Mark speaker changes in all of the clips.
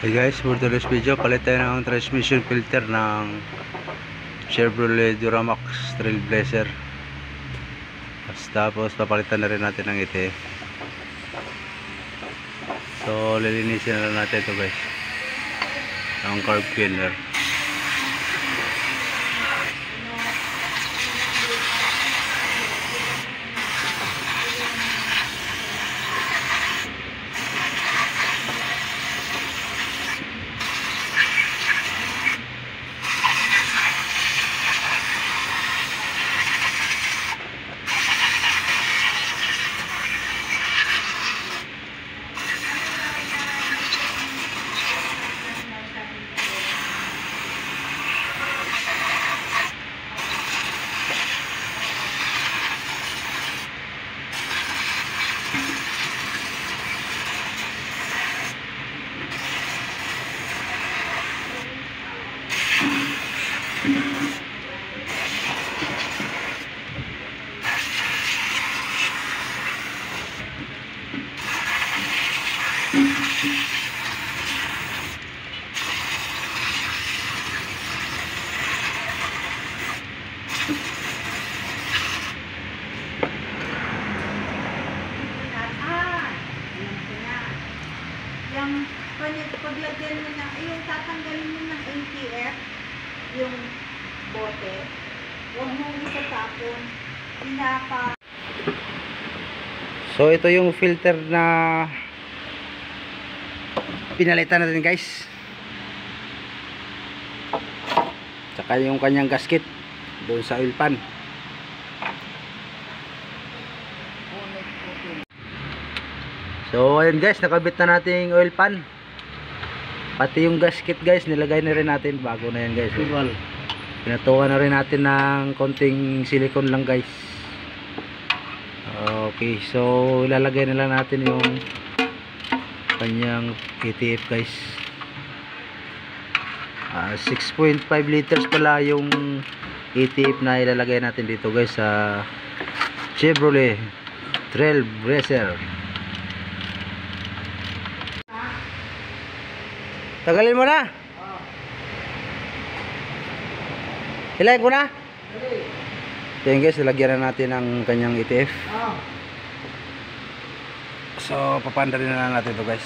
Speaker 1: Hey guys, for today's video, palit tayo ng transmission filter ng Chevrolet Duramax Trailblazer. Tapos papalitan na rin natin ng ite. So lilinisin na lang natin ito guys, ng carb cleaner.
Speaker 2: Paglagyan mo na, yung tatanggalin mo ng ATF, yung bote, huwag mong itatapon, pinapa.
Speaker 1: So ito yung filter na pinalitan natin guys, tsaka yung kanyang gasket doon sa oil pan. So ayun guys, nakabit na natin yung oil pan, pati yung gasket guys nilagay na rin natin, bago na yan guys. Pinatukan na rin natin ng konting silicone lang guys. Okay, so ilalagay na lang natin yung kanyang ATF guys. 6.5 liters pala yung ATF na ilalagay natin dito guys sa Chevrolet Trailblazer. Tagalin mo na. Hilahin ko na. So yun guys, nilagyan na natin ang kanyang ETF. So papanda rin na natin ito guys.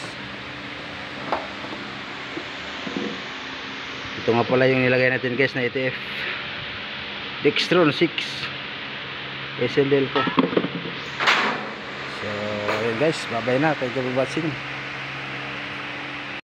Speaker 1: Ito nga pala yung nilagay natin guys na ETF, Dextron 6 SLL ko. So yun guys, bye bye na. Thank you for watching.